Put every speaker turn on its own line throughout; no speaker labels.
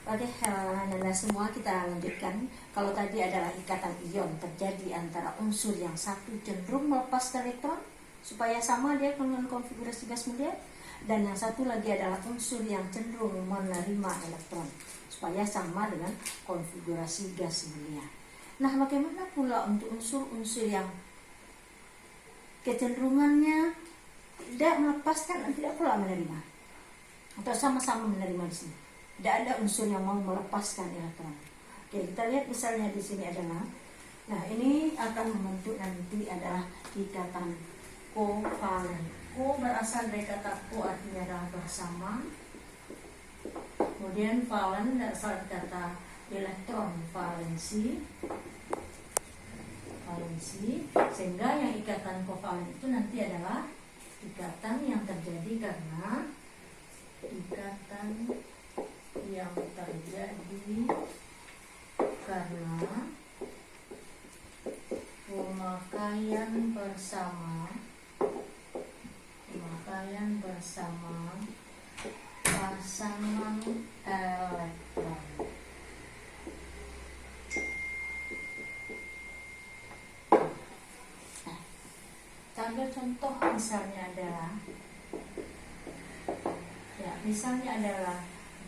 Oke, anak-anak semua kita lanjutkan. Kalau tadi adalah ikatan ion terjadi antara unsur yang satu cenderung melepaskan elektron supaya sama dia dengan konfigurasi gas mulia, dan yang satu lagi adalah unsur yang cenderung menerima elektron supaya sama dengan konfigurasi gas mulia. Nah, bagaimana pula untuk unsur-unsur yang kecenderungannya tidak melepaskan dan tidak pula menerima, atau sama-sama menerima di sini? Tidak ada unsur yang mau melepaskan elektron. Oke, kita lihat misalnya di sini adalah, nah ini akan membentuk nanti adalah ikatan kovalen. Co berasal dari kata co, artinya adalah bersama. Kemudian valen berasal dari kata elektron, valensi. Sehingga yang ikatan kovalen itu nanti adalah ikatan yang terjadi karena pemakaian bersama pasangan elektron. Ambil contoh misalnya adalah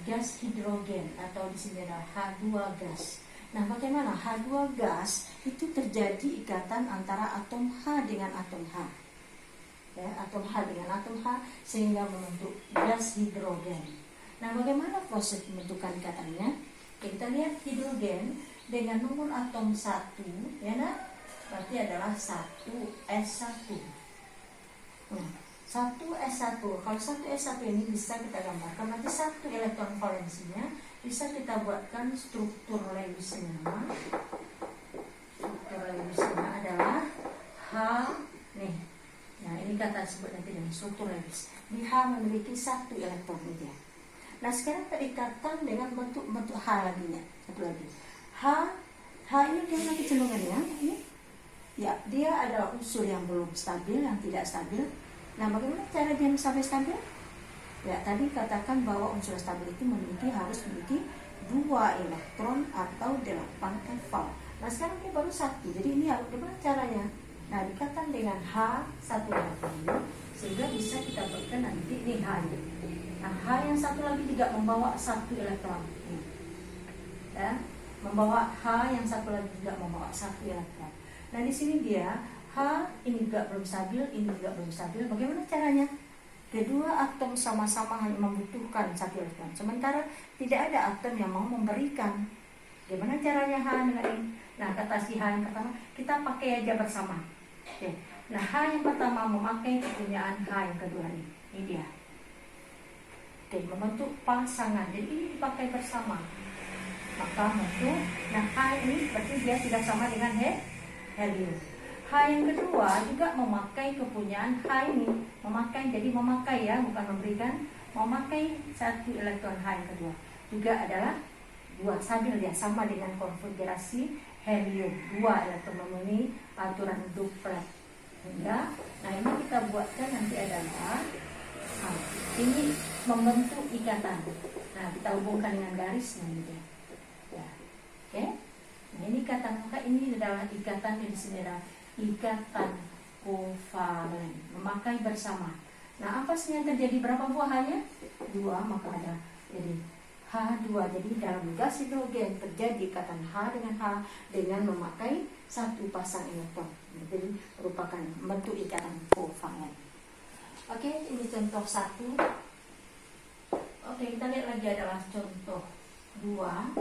gas hidrogen, atau di sini adalah H2 gas. Nah, bagaimana H2 gas itu terjadi ikatan antara atom H dengan atom H, ya, atom H dengan atom H sehingga membentuk gas hidrogen. Nah, bagaimana proses pembentukan ikatannya? Kita lihat hidrogen dengan nomor atom 1, ya, nah, berarti adalah 1s1. Nah, 1s1, kalau 1s1 ini bisa kita gambarkan, nanti satu elektron valensinya bisa kita buatkan struktur Lewisnya. Struktur Lewisnya adalah H nih. Nah, ini kata sebut nanti dengan struktur Lewis. Di H memiliki satu elektron saja. Nah, sekarang terikatan dengan bentuk H lagi nya. Satu lagi. H ini gimana kecenderungannya? Ini ya, dia ada unsur yang belum stabil, yang tidak stabil. Nah, bagaimana cara dia sampai stabil? Ya, tadi katakan bahwa unsur stabil itu harus memiliki 2 elektron atau 8 eval. Nah, sekarang ini baru 1. Jadi ini harus gimana caranya? Nah, dikatakan dengan H 1 elektron ini, sehingga bisa kita buatkan nanti ini H ini. Nah, H yang satu lagi juga membawa 1 elektron. Ya, membawa H yang satu lagi juga membawa 1 elektron. Nah, di sini dia H ini juga belum stabil, ini juga belum stabil. Bagaimana caranya? Kedua atom sama-sama hanya membutuhkan 1 elektron, sementara tidak ada atom yang mau memberikan. Gimana caranya H dengan ini? Nah, kata si H yang pertama kita pakai aja bersama. Oke. Nah, H yang pertama memakai kepunyaan H yang kedua ini. Ini dia. Oke, membentuk pasangan. Jadi ini dipakai bersama. Maka membentuk. Nah, H ini berarti dia tidak sama dengan helium. H yang kedua juga memakai kepunyaan H ini, memakai ya, bukan memberikan, memakai 1 elektron H yang kedua. Juga adalah 2, stabil dia, sama dengan konfigurasi helium, 2 elektron memenuhi aturan duplet. Nah, ini kita buatkan nanti adalah ini membentuk ikatan. Nah, kita hubungkan dengan garisnya gitu. Ya. Oke. Nah, ini ikatan, maka ini adalah ikatan di sini adalah ikatan kovalen, memakai bersama. Nah, apa sih yang terjadi? Berapa buah H-nya? 2, maka ada jadi H2. Jadi dalam gas hidrogen terjadi ikatan H dengan H dengan memakai 1 pasang elektron. Jadi merupakan bentuk ikatan kovalen. Oke, ini contoh 1. Oke, kita lihat lagi adalah contoh 2.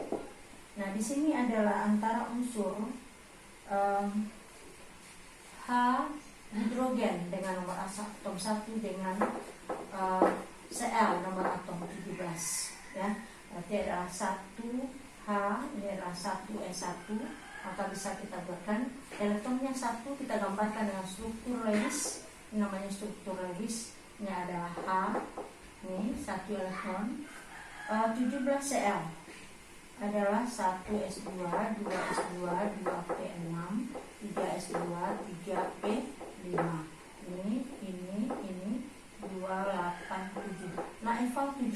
Nah, di sini adalah antara unsur H hidrogen dengan nomor atom 1 dengan Cl nomor atom 17, ya. Berarti adalah 1H, ini adalah 1s1, maka bisa kita buatkan elektronnya 1, kita gambarkan dengan struktur Lewis. Ini namanya struktur Lewis. Ini adalah H, ini 1 elektron, 17Cl adalah 1s2, 2s2, 2p6, 3s2, 3p5. Ini 2, 8, 7. Nah, eval 7.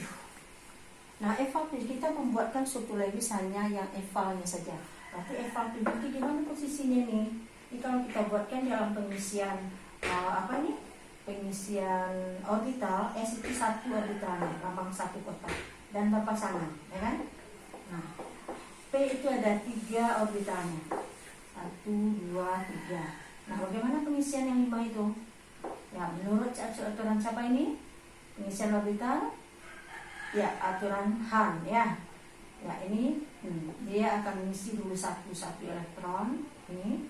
Nah, eval kita membuatkan struktur Lewis hanya yang evalnya saja. Berarti eval PDQ gimana posisinya nih? Ini kalau kita buatkan dalam pengisian pengisian orbital, S itu satu orbitalnya, lambang satu kotak dan berpasangan, ya kan? Nah, P itu ada 3 orbitalnya, 1, 2, 3. Nah, bagaimana pengisian yang 5 itu? Ya, menurut aturan siapa ini? Pengisian orbital? Ya, aturan Han, ya. Ya, ini dia akan mengisi dulu satu elektron. Ini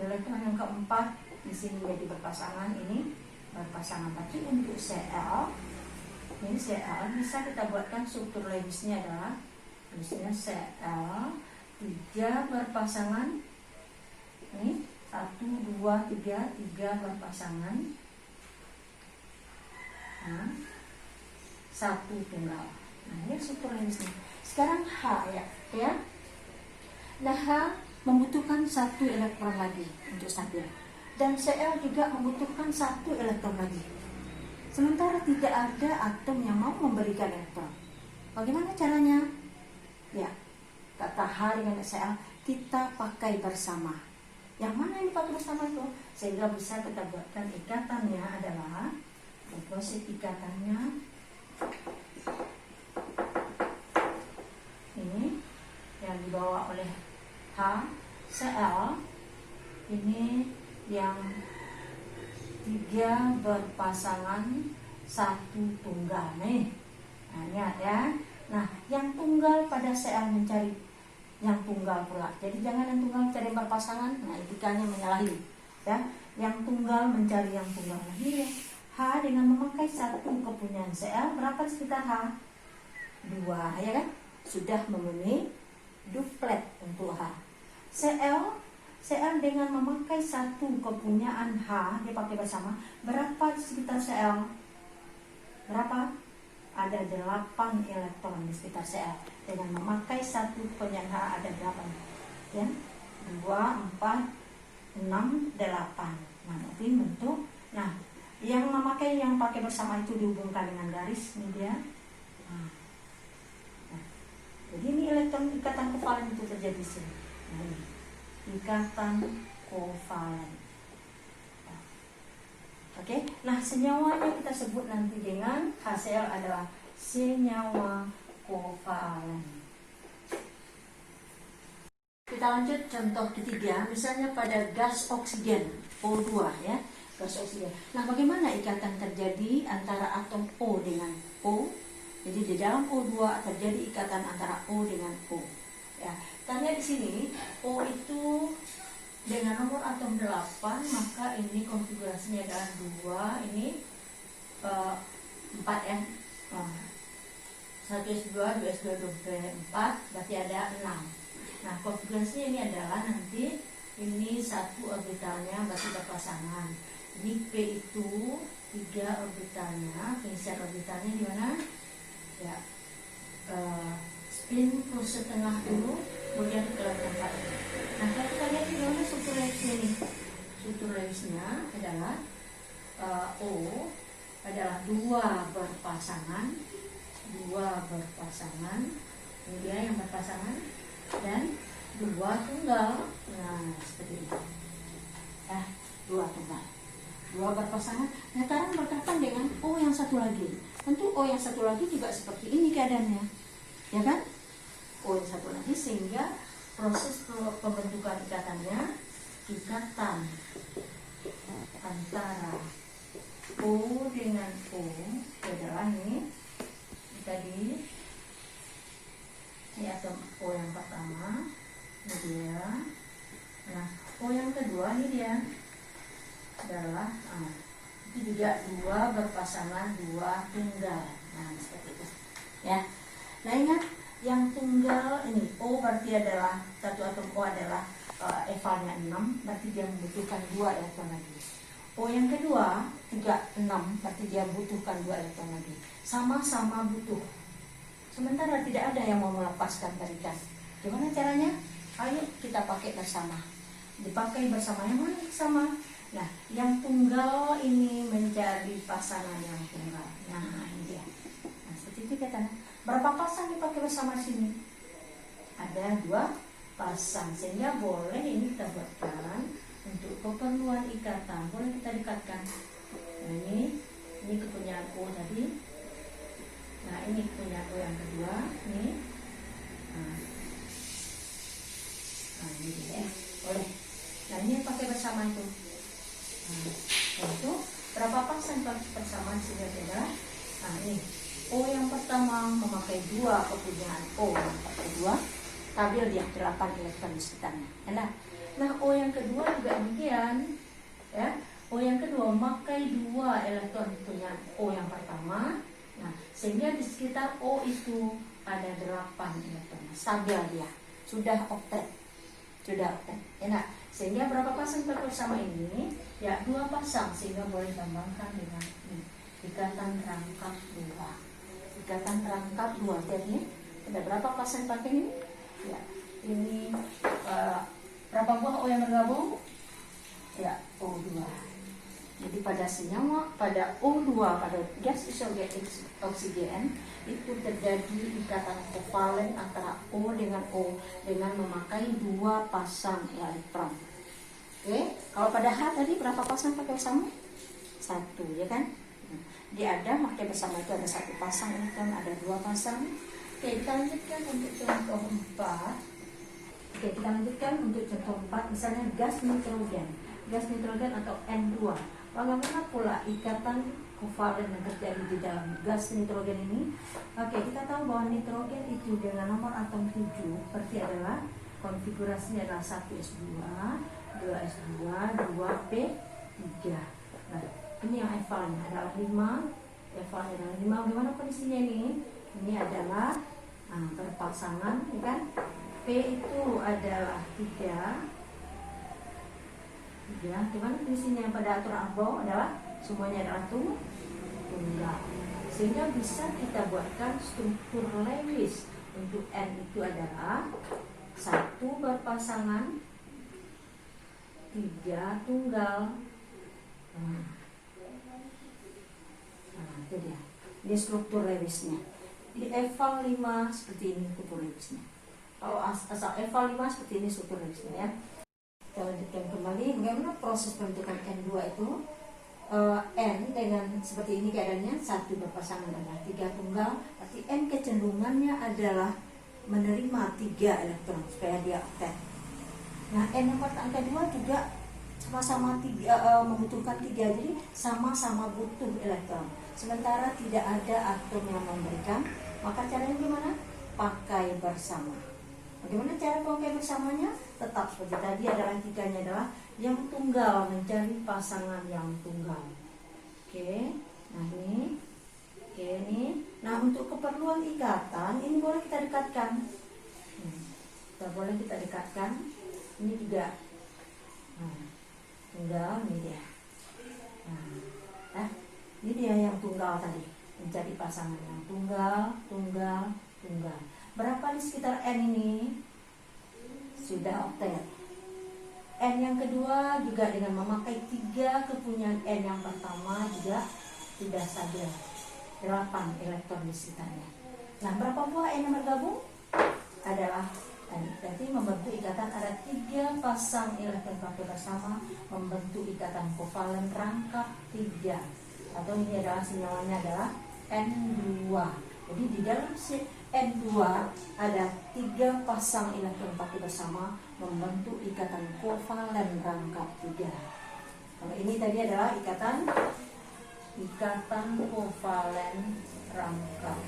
elektron yang keempat di sini jadi berpasangan, ini berpasangan. Tapi untuk Cl, ini Cl bisa kita buatkan struktur Lewisnya adalah misalnya Cl 3 berpasangan. Ini 1, 2, 3 berpasangan. Nah, 1 tunggal. Nah, ini struktur Lewisnya. Sekarang H, ya. Nah, H membutuhkan 1 elektron lagi untuk stabil. Dan Cl juga membutuhkan 1 elektron lagi. Sementara tidak ada atom yang mau memberikan elektron. Bagaimana caranya? Ya, kata H dengan Cl kita pakai bersama. Yang mana yang dipakai bersama itu? Sehingga bisa kita buatkan ikatannya adalah komposit ikatannya ini yang dibawa oleh H, Cl ini yang 3 berpasangan 1 tunggal nih. Nah, lihat ya. Nah, yang tunggal pada Cl mencari yang tunggal pula. Jadi jangan yang tunggal mencari yang berpasangan. Nah, etikanya menyalahi. Ya, yang tunggal mencari yang tunggal. Nah, ini H dengan memakai 1 kepunyaan Cl berapa sekitar H? 2, ya kan? Sudah memenuhi duplet untuk H. Cl dengan memakai 1 kepunyaan H dipakai bersama, berapa sekitar Cl? Berapa? Ada 8 elektron di sekitar Cl. Dengan memakai 1 kepunyaan H ada 8. Ya. 2, 4, 6, 8. Nah, ini bentuk. Nah, yang memakai yang pakai bersama itu dihubungkan dengan garis ini dia. Nah, jadi ini elektron ikatan kovalen itu terjadi di sini. Nah, ini ikatan kovalen. Oke, nah senyawanya kita sebut nanti dengan HCl adalah senyawa kovalen. Kita lanjut contoh ketiga, misalnya pada gas oksigen O2 ya, gas oksigen. Nah, bagaimana ikatan terjadi antara atom O dengan O? Jadi di dalam O2 terjadi ikatan antara O dengan O. Ya, kita lihat di sini O itu dengan nomor atom 8, maka ini konfigurasinya adalah 2, ini 4 ya. 1s2, 2s2, 2p4, berarti ada 6. Nah, konfigurasinya ini adalah nanti ini 1 orbitalnya berarti berpasangan. Ini P itu 3 orbitalnya, pengisian orbitalnya di mana? Ya, spin plus setengah dulu, kemudian ke tempat ini. Nah, kalau kita lihat di mana struktur Lewisnya nih? Struktur Lewisnya adalah O adalah 2 berpasangan, ini dia yang berpasangan, dan 2 tunggal. Nah, seperti itu. 2 tunggal, 2 berpasangan. Nah, sekarang berkaitan dengan O yang satu lagi. Tentu O yang satu lagi juga seperti ini keadaannya, ya kan? O yang satu lagi, sehingga proses pembentukan ikatannya, ikatan antara O dengan O adalah ini tadi, ini atom O yang pertama, ini dia. Nah, O yang kedua ini dia adalah itu juga 2 berpasangan, 2 tunggal. Nah, seperti itu ya. Nah, ingat yang tunggal ini O berarti adalah satu atom O adalah evalnya 6, berarti dia membutuhkan 2 elektron lagi. O yang kedua juga 6, berarti dia membutuhkan 2 elektron lagi. Sama-sama butuh. Sementara tidak ada yang mau melepaskan tarikan. Gimana caranya? Ayo kita pakai bersama. Dipakai bersama, yang mana bersama? Nah, yang tunggal ini mencari pasangan yang tunggal. Nah, ini dia. Nah, seperti itu katanya. Berapa pasang dipakai bersama sini? Ada 2 pasang, sehingga boleh ini kita buatkan untuk keperluan ikatan. Boleh kita dekatkan. Nah, ini kepunyaan O tadi. Nah, ini kepunyaan O yang kedua. Ini. Nah, ini ya. Boleh. Nah, ini pakai bersama itu. Nah, itu berapa pasang persamaan sehingga beda? Nah, ini O yang pertama memakai 2 kepunyaan O yang kedua, tabel dia 8 elektron di sekitarnya. Nah, O yang kedua juga demikian, ya. O yang kedua memakai 2 elektron kepunyaan O yang pertama. Nah, sehingga di sekitar O itu ada 8 elektron. Stabil dia, sudah oktet. Enak. Sehingga berapa pasang bersama ini? Ya, 2 pasang, sehingga boleh tambahkan dengan ikatan rangkap 2. Ikatan rangkap 2. Jadi ada berapa pasang pakai ini? Ya, ini berapa buah O yang bergabung? Ya, O2. Jadi pada senyawa, pada O2, pada gas isogen oksigen itu terjadi ikatan kovalen antara O dengan O dengan memakai 2 pasang elektron. Oke, kalau pada H tadi berapa pasang pakai bersama? 1, ya kan? Dia ada pakai bersama itu ada 1 pasang elektron, ada 2 pasang. Oke, kita lanjutkan untuk contoh 4. Oke, kita lanjutkan untuk contoh 4, misalnya gas nitrogen atau N2. Bagaimana pula ikatan kovalen yang terjadi di dalam gas nitrogen ini? Oke, kita tahu bahwa nitrogen itu dengan nomor atom 7 berarti adalah konfigurasinya adalah 1s2, 2s2, 2p3. Nah, ini yang evalnya adalah 5. Evalnya adalah 5. Bagaimana kondisinya ini? Ini adalah berpasangan, ya kan? P itu adalah 3. Ya, gimana fungsinya pada aturan Abel adalah semuanya adalah tunggal. Sehingga bisa kita buatkan struktur Lewis untuk N itu adalah 1 berpasangan, 3 tunggal. Nah, itu dia. Ini struktur Lewisnya. Di eval 5 seperti ini struktur Lewisnya. Kalau asal eval 5 seperti ini struktur Lewisnya, ya. Kita lanjutkan kembali bagaimana proses pembentukan N2 itu. N dengan seperti ini keadaannya 1 berpasangan adalah 3 tunggal, berarti N kecenderungannya adalah menerima 3 elektron supaya dia oktet. Nah, N yang angka 2 juga sama-sama membutuhkan 3, jadi sama-sama butuh elektron. Sementara tidak ada atom yang memberikan, maka caranya gimana? Pakai bersama. Bagaimana cara pakai bersamanya? Tetap seperti tadi adalah 3-nya adalah yang tunggal, mencari pasangan yang tunggal. Oke, nah ini. Oke, ini. Nah, untuk keperluan ikatan ini boleh kita dekatkan. Boleh kita dekatkan. Ini juga. Tunggal, ini dia. Ini dia yang tunggal tadi, mencari pasangan yang tunggal. Berapa di sekitar N ini? Sudah oktet. N yang kedua juga dengan memakai 3 kepunyaan N yang pertama juga sudah stabil, 8 elektron di sekitarnya. Nah, berapa buah N yang bergabung? Adalah berarti membentuk ikatan, ada 3 pasang elektron pakai bersama membentuk ikatan kovalen rangkap 3. Atau ini adalah senyawanya adalah N2. Jadi di dalam N2 ada 3 pasang elektron pakai bersama membentuk ikatan kovalen rangkap 3. Kalau ini tadi adalah ikatan kovalen rangkap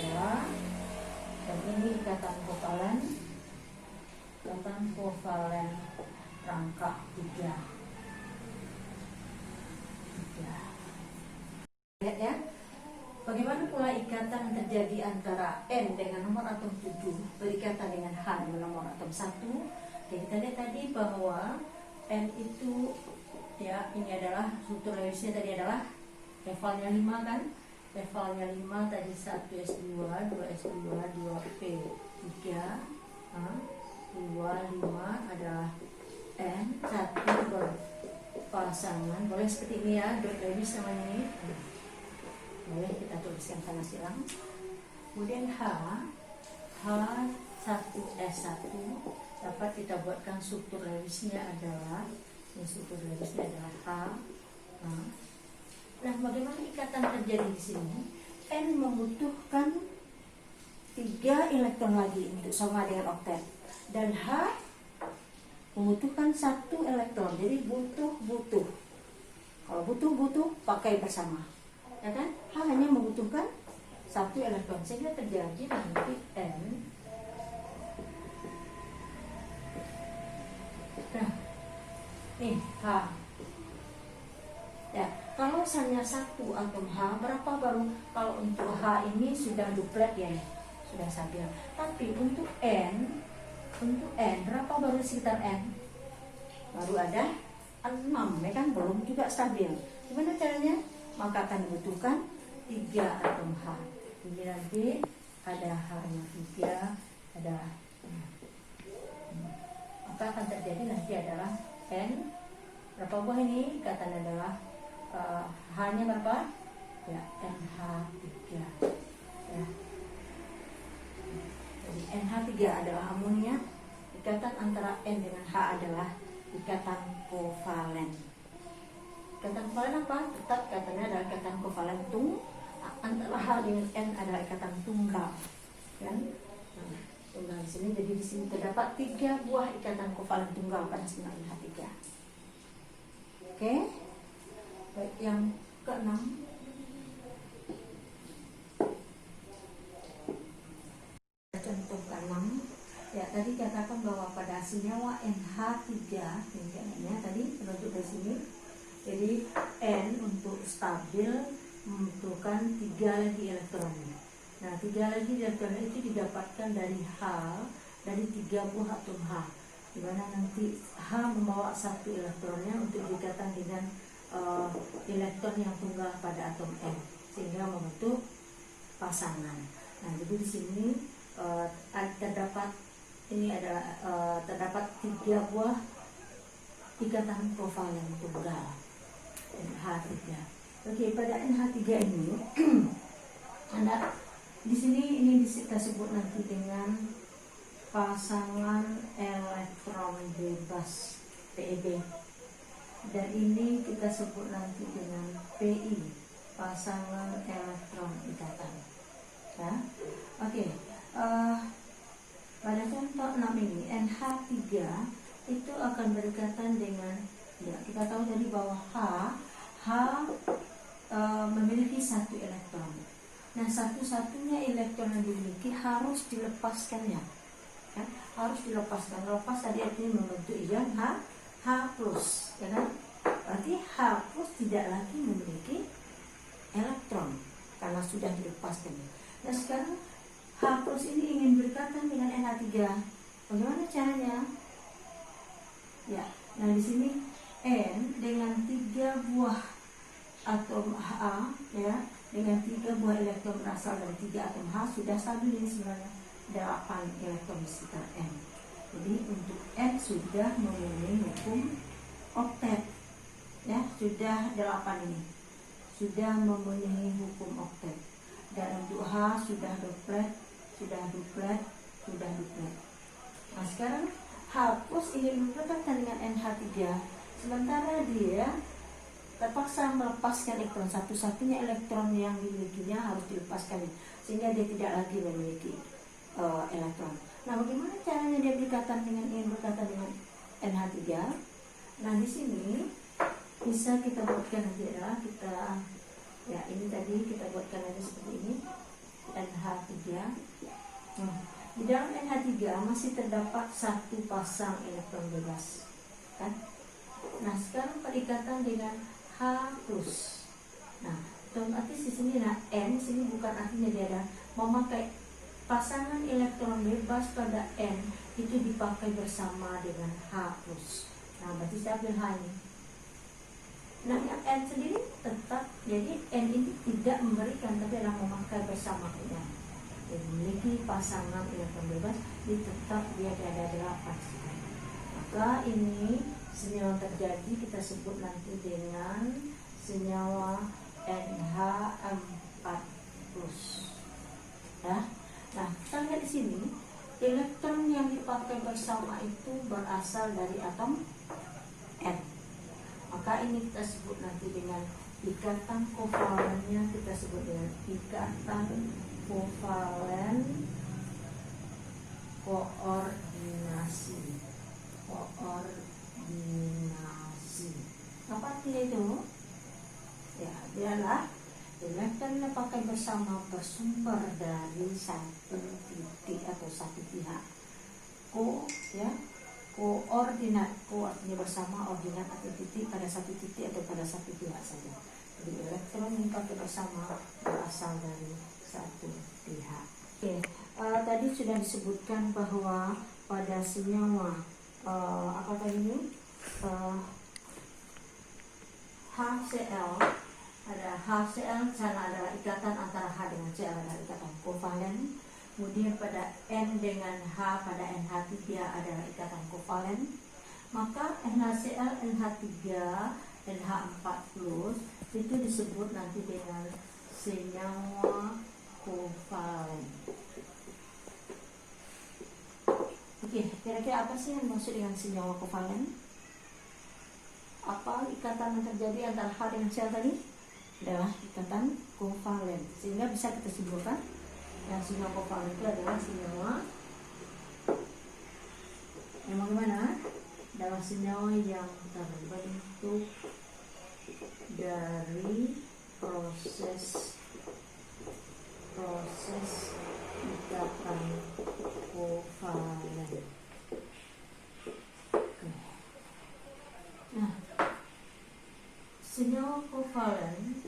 3, dan ini ikatan kovalen rangkap 3. Lihat ya. Bagaimana pula ikatan yang terjadi antara N dengan nomor atom 7 berikatan dengan H dengan nomor atom 1? Jadi kita lihat tadi bahwa N itu, ya, ini adalah struktur Lewisnya tadi adalah levelnya 5 kan? Levelnya 5 tadi 1s2, 2s2, 2p3, 5 adalah N, 1 berpasangan. Boleh seperti ini ya, dot Lewis namanya ini. Boleh kita tuliskan tanda silang. Kemudian H1S1 dapat kita buatkan struktur Lewisnya adalah H. Nah, bagaimana ikatan terjadi di sini? N membutuhkan 3 elektron lagi untuk sama dengan oktet, dan H membutuhkan 1 elektron. Jadi butuh. Kalau butuh pakai bersama, ya kan? H hanya membutuhkan 1 elektron, sehingga terjadi nanti N. Nah, nih H. Ya, kalau hanya 1 atom H, berapa baru? Kalau untuk H ini sudah duplet ya, sudah stabil. Tapi untuk N berapa baru sekitar N? Baru ada 6, ya kan? Belum juga stabil. Gimana caranya? Maka akan dibutuhkan 3 atom H. Jadi nanti ada H-nya 3, ada apa akan terjadi nanti adalah N berapa buah ini? Ikatan adalah H-nya berapa? Ya, NH3. Ya. Jadi NH3 adalah amonia. Ikatan antara N dengan H adalah ikatan kovalen. Ikatan kovalen apa? Tetap katanya adalah ikatan kovalen antara H dengan N adalah ikatan tunggal. Kan? Nah, tunggal di sini. Jadi di sini terdapat 3 buah ikatan kovalen tunggal pada simbol NH3. Oke. Baik, yang ke-6. Contoh ke-6. Ya, tadi katakan bahwa pada senyawa NH3 ini tadi penunjuk dari sini. Jadi N untuk stabil membutuhkan 3 lagi elektron. Nah, 3 lagi elektron itu didapatkan dari H, dari 3 buah atom H, di mana nanti H membawa 1 elektronnya untuk dikatakan dengan elektron yang tunggal pada atom N, sehingga membentuk pasangan. Nah, jadi di sini terdapat 3 buah ikatan kovalen tunggal NH3. Oke, pada NH3 ini Anda di sini ini kita sebut nanti dengan pasangan elektron bebas PEB. Dan ini kita sebut nanti dengan PI, pasangan elektron ikatan. Ya. Oke. Pada contoh 6 ini NH3 itu akan berikatan dengan, ya, kita tahu tadi bahwa H memiliki 1 elektron. Nah, satu-satunya elektron yang dimiliki harus dilepaskannya, ya, harus dilepaskan. Lepas tadi artinya membentuk ion H plus, ya kan? Berarti H plus tidak lagi memiliki elektron karena sudah dilepaskan. Nah, sekarang H plus ini ingin berikatan dengan NH3. Bagaimana caranya? Ya, nah di sini N dengan 3 buah atom H, ya, dengan 3 buah elektron berasal dari 3 atom H sudah stabil ini sebenarnya 8 elektron di sekitar N. Jadi untuk N sudah memenuhi hukum oktet, ya, sudah 8 ini sudah memenuhi hukum oktet. Dan untuk H sudah duplet. Nah, sekarang H plus ingin berikatan dengan NH3, sementara dia terpaksa melepaskan elektron. Satu-satunya elektron yang dimilikinya harus dilepaskan, sehingga dia tidak lagi memiliki elektron. Nah, bagaimana caranya dia ingin berikatan dengan NH3? Nah, di sini bisa kita buatkan nanti adalah ini tadi kita buatkan aja seperti ini, NH3. Nah, di dalam NH3 masih terdapat 1 pasang elektron bebas, kan? Nah, sekarang perikatan dengan H plus. Nah, otomatis di sini N sini bukan artinya dia ada memakai pasangan elektron bebas pada N itu dipakai bersama dengan H plus. Nah, berarti saya ambil H ini. Nah, yang N sendiri tetap, jadi N ini tidak memberikan tapi adalah memakai bersama dengan. Jadi memiliki pasangan elektron bebas, dia tetap dia ada 8. Maka ini senyawa terjadi kita sebut nanti dengan senyawa NH4+. Ya. Nah, kita lihat di sini, elektron yang dipakai bersama itu berasal dari atom N. Maka ini kita sebut nanti dengan ikatan kovalennya, kita sebut dengan ikatan kovalen koordinasi. Apa artinya itu? Ya, adalah elektron yang pakai bersama bersumber dari satu titik atau satu pihak. Koordinat, artinya bersama, ordinat atau titik pada satu titik atau pada satu pihak saja. Jadi elektron yang pakai bersama berasal dari satu pihak. Oke, tadi sudah disebutkan bahwa pada senyawa apa tadi ini? HCl, ada HCl, sana adalah ikatan antara H dengan Cl, adalah ikatan kovalen. Kemudian pada N dengan H, pada NH3 adalah ikatan kovalen. Maka NaCl, NH3, NH4+ itu disebut nanti dengan senyawa kovalen. Oke, kira-kira apa sih yang dimaksud dengan senyawa kovalen? Apa ikatan yang terjadi antara H dengan Cl tadi? Adalah ikatan kovalen. Sehingga bisa kita simpulkan yang senyawa kovalen itu adalah senyawa yang bagaimana? Adalah senyawa yang terbentuk dari proses ikatan kovalen. Nah, senyawa kovalen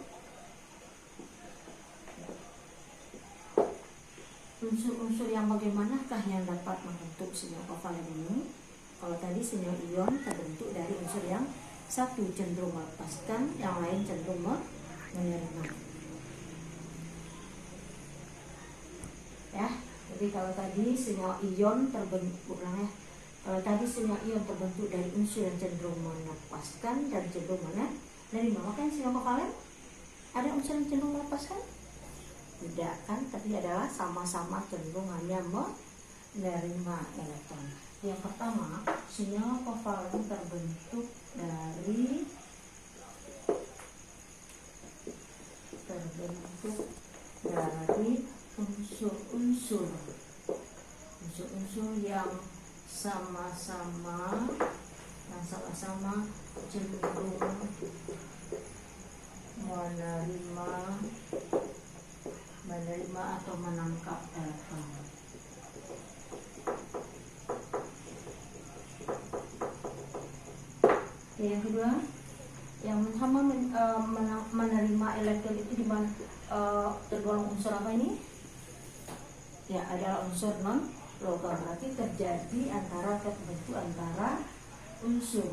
unsur-unsur yang bagaimanakah yang dapat membentuk senyawa kovalen ini? Kalau tadi senyawa ion terbentuk dari unsur yang satu cenderung melepaskan, yang lain cenderung menerima. Ya, jadi kalau tadi senyawa ion terbentuk, kalau tadi senyawa ion terbentuk dari unsur yang cenderung melepaskan dan cenderung menerima, maka senyawa kovalen ada unsur yang cenderung melepaskan? Tidak kan, tapi adalah sama-sama cenderung hanya menerima elektron. Yang pertama, senyawa kovalen terbentuk dari unsur-unsur yang sama-sama cenderung menerima atau menangkap elektron. Yang kedua, yang sama menerima elektron itu di mana tergolong unsur apa ini? Ya, adalah unsur non logam. Berarti terjadi terbentuk antara unsur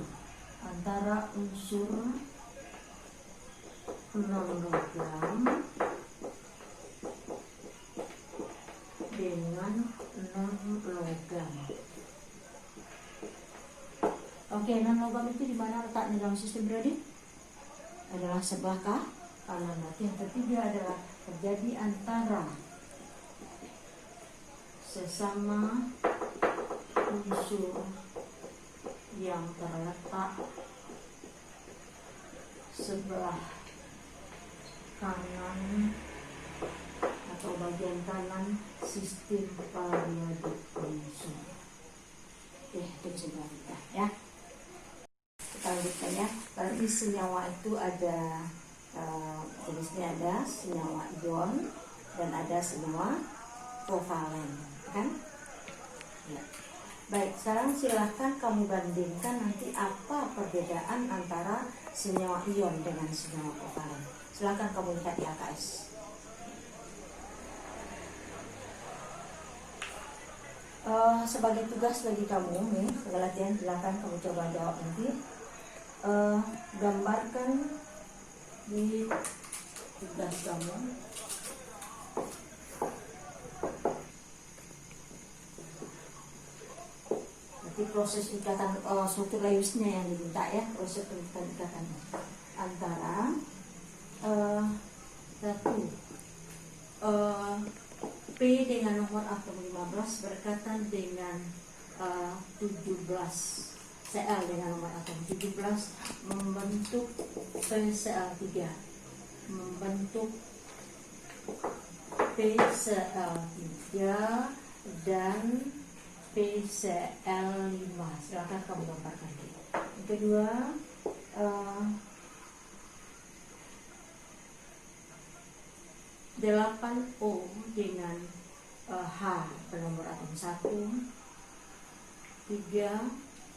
non logam dengan non logam. Oke, non logam itu di mana letaknya dalam sistem periodik? Adalah sebelah kanan. Nanti yang ketiga adalah terjadi antara sesama unsur yang terletak sebelah kanan atau bagian kanan sistem periodik unsur. Oke, itu sebelah kita ya. Kita lanjutkan ya. Berarti senyawa itu ada jenisnya, ada senyawa ion dan ada senyawa kovalen, kan? Ya. Baik, sekarang silahkan kamu bandingkan nanti apa perbedaan antara senyawa ion dengan senyawa kovalen. Silahkan kamu lihat di HKS. Sebagai tugas bagi kamu nih, latihan, silahkan kamu coba jawab nanti. Gambarkan di tugas kamu nanti proses ikatan struktur Lewis-nya yang diminta ya, proses ikatan antara satu dengan nomor atom 15 berkaitan dengan 17. Cl dengan nomor atom 17 membentuk PCl3, membentuk PCl3 dan PCl5. Silakan kamu gambarkan. Yang kedua, 8O dengan H bernomor atom 1, 3,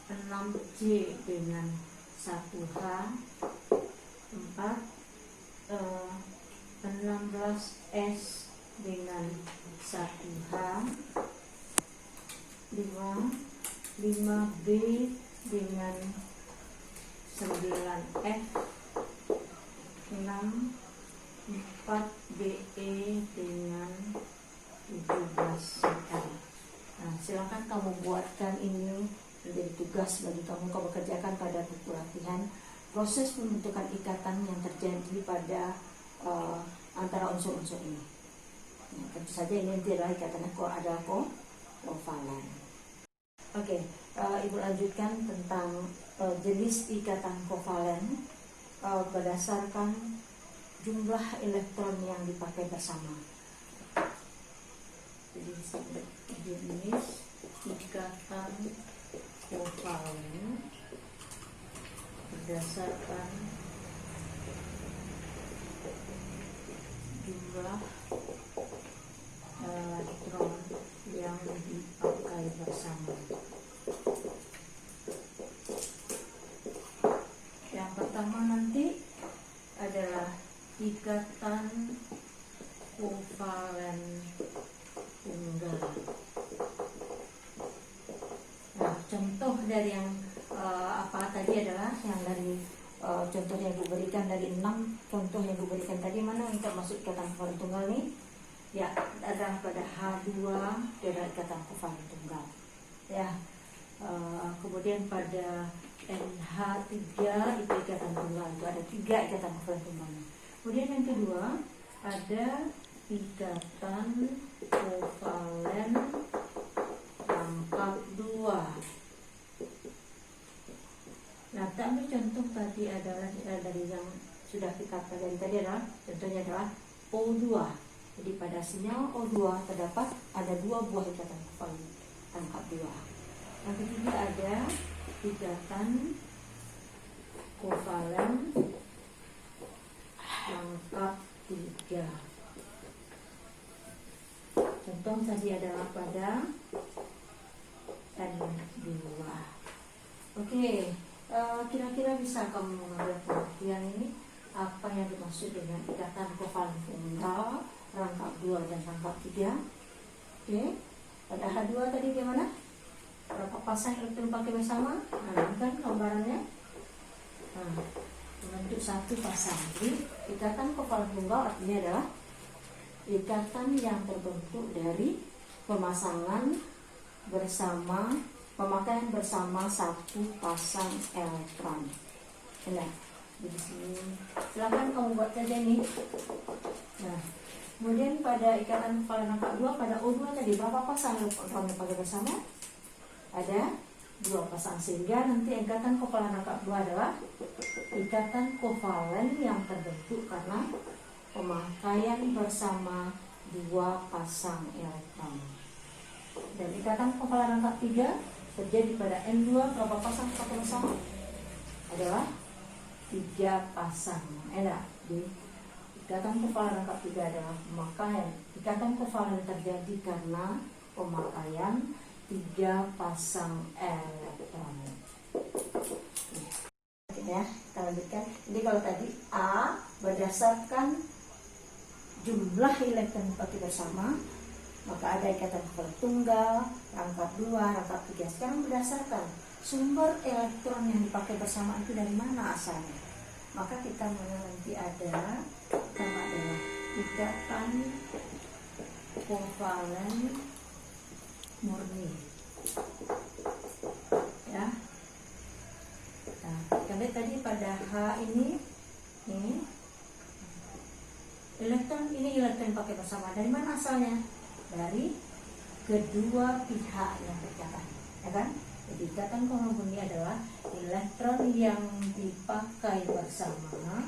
6J dengan 1H, 4, 16S dengan 1H, 5B dengan 9F, 6, 4BE dengan 17Cl. Nah, silakan kamu buatkan ini menjadi tugas bagi kamu kerjakan pada buku latihan proses pembentukan ikatan yang terjadi pada antara unsur-unsur ini. Nah, tentu saja ini nanti adalah ikatannya adalah kovalen. Oke, Ibu lanjutkan tentang jenis ikatan kovalen berdasarkan jumlah elektron yang dipakai bersama. Jadi jenis ikatan kovalen berdasarkan jumlah elektron yang dipakai bersama. Yang pertama nanti adalah ikatan kovalen tunggal. Nah, contoh dari yang apa tadi adalah yang dari contoh yang diberikan dari 6 contoh yang diberikan tadi, mana yang termasuk ikatan kovalen tunggal nih? Ya, adalah pada H2 adalah ikatan kovalen tunggal. Ya, kemudian pada NH3 itu ikatan tunggal, itu ada 3 ikatan kovalen tunggal. Kemudian yang kedua ada ikatan kovalen rangkap 2. Nah, ambil contoh tadi adalah dari yang sudah kita pelajari tadi adalah contohnya adalah O2. Jadi pada sinyal O2 terdapat ada 2 buah ikatan kovalen rangkap 2. Yang ketiga ada ikatan kovalen rangkap 3. Contoh tadi adalah pada N2. Oke, kira-kira bisa kamu mengambil pengertian ini apa yang dimaksud dengan ikatan kovalen tunggal, rangkap 2 dan rangkap 3. Oke, pada H2 tadi gimana? Berapa pasang elektron pakai bersama? Nah, ini kan gambarannya. Nah, membentuk 1 pasang. Jadi ikatan kovalen tunggal artinya adalah ikatan yang terbentuk dari pemasangan bersama, pemakaian bersama 1 pasang elektron. Nah, di sini silakan kamu buat saja nih. Nah, kemudian pada ikatan kovalen rangkap 2 pada O2 tadi berapa pasang elektron yang pakai bersama? Ada 2 pasang, sehingga nanti ikatan kovalen rangkap 2 adalah ikatan kovalen yang terbentuk karena pemakaian bersama 2 pasang elektron. Dan ikatan kovalen rangkap 3 terjadi pada N2 berapa pasang pakai bersama? Adalah 3 pasang. Enak. Jadi ikatan kovalen rangkap 3 adalah pemakaian. Ikatan kovalen terjadi karena pemakaian 3 pasang elektron. Ya, kita lanjutkan. Jadi kalau tadi A berdasarkan jumlah elektron dipakai bersama, maka ada ikatan kovalen tunggal, rangkap 2, rangkap 3. Sekarang berdasarkan sumber elektron yang dipakai bersama itu dari mana asalnya. Maka kita nanti ada pertama adalah ikatan kovalen murni. Ya. Nah, karena tadi pada H ini elektron ini elektron pakai bersama. Dari mana asalnya? dari kedua pihak yang berikatan, ya kan? Jadi ikatan kohvalent ini adalah elektron yang dipakai bersama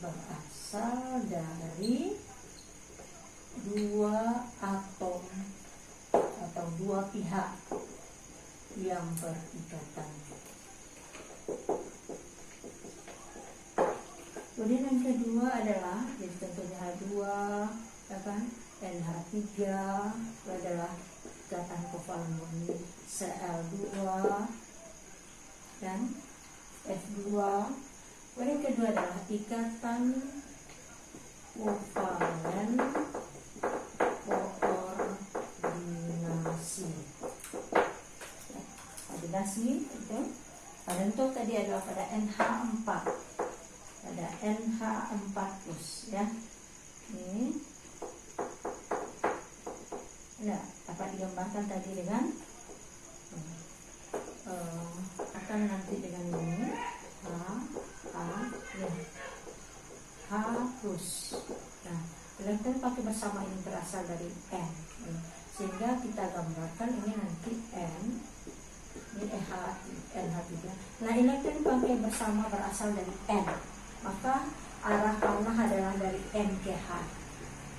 berasal dari dua atom atau dua pihak yang berikatan. Kemudian yang kedua adalah, jadi contohnya H2, ya kan? NH3 itu adalah ikatan kovalen murni, Cl2 dan F2. Kemudian yang kedua adalah ikatan kovalen koordinasi itu pada bentuk tadi adalah pada NH4, pada NH4+, ya. Ini dapat digambarkan tadi dengan akan nanti dengan ini H plus. Nah, elektron pakai bersama ini berasal dari N, sehingga kita gambarkan ini nanti N, ini NH3. Nah, elektron pakai bersama berasal dari N, maka arah panah adalah dari N ke H.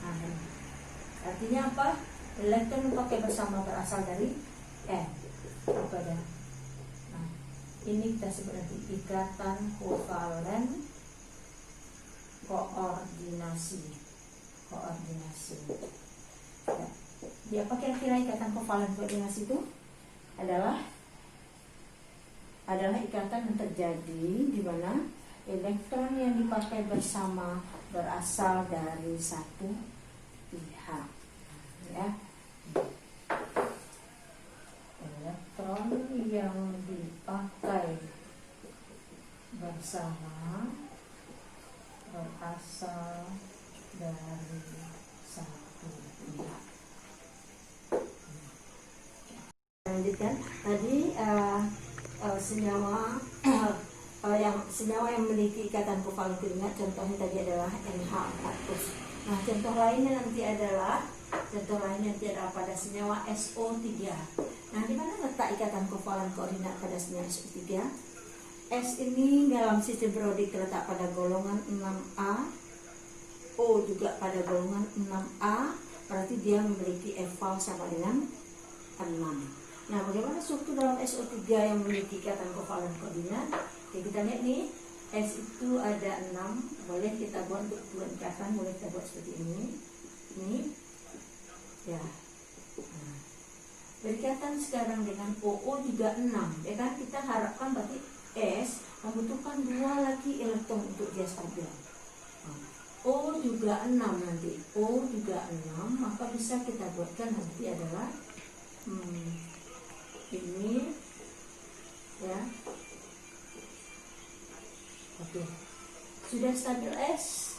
Nah, artinya apa? Elektron pakai bersama berasal dari N kepada. Nah, ini kita sebut nanti ikatan kovalen koordinasi. Ya. Di apa kira-kira ikatan kovalen koordinasi itu? Adalah ikatan yang terjadi di mana elektron yang dipakai bersama berasal dari satu pihak, ya. Elektron yang dipakai bersama berasal dari satu pihak. Lanjutkan tadi senyawa senyawa yang memiliki ikatan kovalen keringat, contohnya tadi adalah NH4+. Nah, contoh lainnya nanti adalah pada senyawa SO3. Nah, di mana letak ikatan kovalen koordinat pada senyawa SO3? S ini dalam sistem periodik terletak pada golongan 6A, O juga pada golongan 6A, berarti dia memiliki eval sama dengan 6. Nah, bagaimana struktur dalam SO3 yang memiliki ikatan kovalen koordinat? Oke, kita lihat nih, S itu ada 6, boleh kita buat untuk dua ikatan, boleh kita buat seperti ini, ya. Nah, berikatan sekarang dengan OO juga 6, ya kan? Kita harapkan berarti S membutuhkan 2 lagi elektron untuk dia stabil. O juga 6 nanti, O juga 6, maka bisa kita buatkan nanti adalah ini, ya. Oke, sudah stabil S,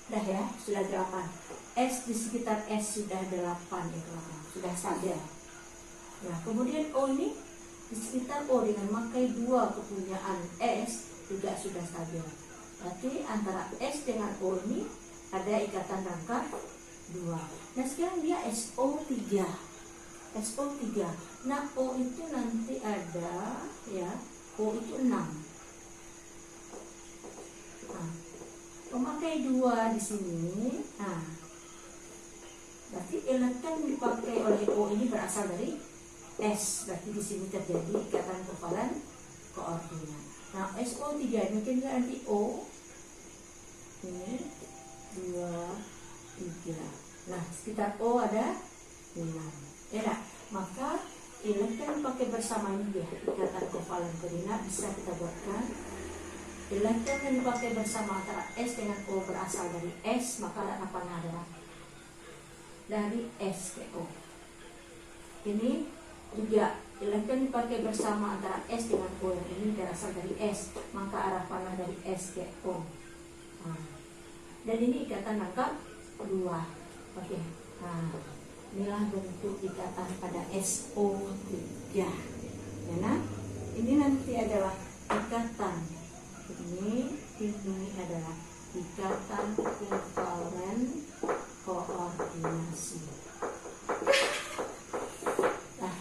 dah ya, sudah 8. S di sekitar S sudah 8 ya, sudah stabil. Nah, kemudian O ini di sekitar O dengan memakai 2 kepunyaan S juga sudah stabil. Berarti antara S dengan O ini ada ikatan rangka 2. Nah, sekarang dia SO3. Nah, O itu nanti ada, ya, O itu 6. Nah, memakai 2 di sini. Nah, berarti elektron yang dipakai oleh O ini berasal dari S. Berarti di sini terjadi ikatan kovalen koordinat. Nah, SO3 mungkin nanti O ini 2, 3. Nah, sekitar O ada 6. Ya, maka elektron pakai bersama ini ya, ikatan kovalen koordinat bisa kita buatkan. Elektron yang dipakai bersama antara S dengan O berasal dari S, maka arah panah adalah dari S ke O. Ini juga elektron dipakai bersama antara S dengan O, yang ini berasal dari S, maka arah panah dari S ke O. Nah, dan ini ikatan rangka 2. Oke. Nah, inilah bentuk ikatan pada SO3. Ya, nah, ini nanti adalah ikatan. Ini adalah ikatan kevalen koordinasi. Nah,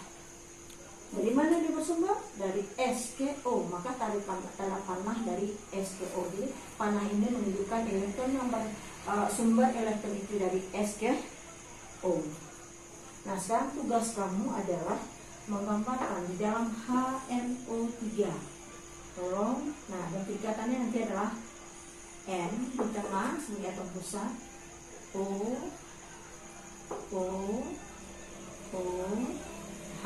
dari mana dia bersumber? Dari SKO. Maka tarik panah dari SKO. Jadi panah ini menunjukkan elektron yang sumber elektron itu dari SKO. Nah, sekarang tugas kamu adalah menggambarkan di dalam HNO3. Tolong. Nah, dan ikatannya nanti adalah N di tengah sebagai atom pusat, O, H.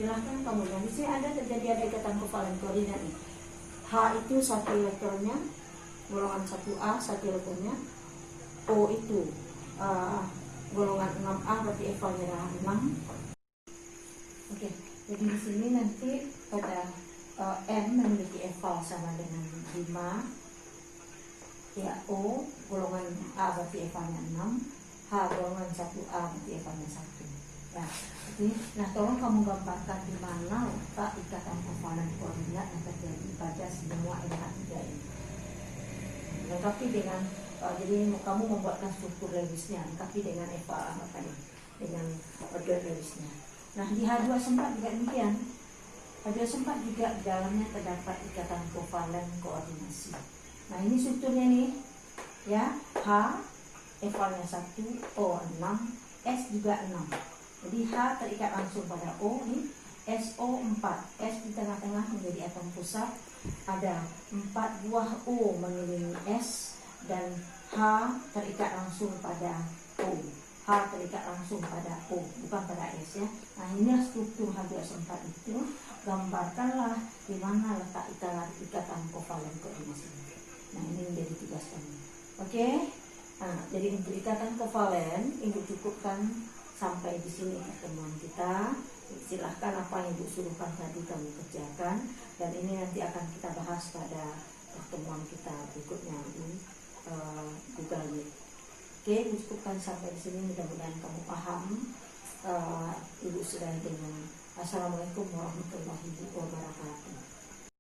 Silahkan kamu. Nah, di sini ada ikatan kovalen koordinat nih. H itu satu elektronnya, golongan 1A satu elektronnya. O itu golongan 6A, berarti evalnya 6. Oke, jadi di sini nanti pada N memiliki eval sama dengan 5. Ya, O golongan A berarti evalnya 6. H golongan 1A berarti evalnya 1. Ya, jadi, nah tolong kamu gambarkan di mana letak ikatan kovalen koordinat yang terjadi pada semua NH3 ini. Lengkapi dengan jadi kamu membuatkan struktur Lewisnya, lengkapi dengan eval apa tadi, dengan order Lewisnya. Nah, di H2 sempat juga demikian. H2 sempat juga di dalamnya terdapat ikatan kovalen koordinasi. Nah, ini strukturnya nih, ya. H evalnya 1, O 6, S juga 6. Jadi H terikat langsung pada O nih, SO4, S di tengah-tengah menjadi atom pusat. Ada 4 buah O mengelilingi S dan H terikat langsung pada O. H terikat langsung pada O, bukan pada S ya. Nah, ini struktur H2SO4 itu. Gambarkanlah di mana letak ikatan kovalen koordinasi. Nah, ini menjadi tugas kamu. Oke? Nah, jadi untuk ikatan kovalen, Ibu cukupkan sampai di sini pertemuan kita. Silahkan apa yang Ibu suruhkan tadi kamu kerjakan, dan ini nanti akan kita bahas pada pertemuan kita berikutnya di Google Meet. Oke, Ibu cukupkan sampai di sini. Mudah-mudahan kamu paham. Ibu sudah dengan Assalamualaikum warahmatullahi wabarakatuh.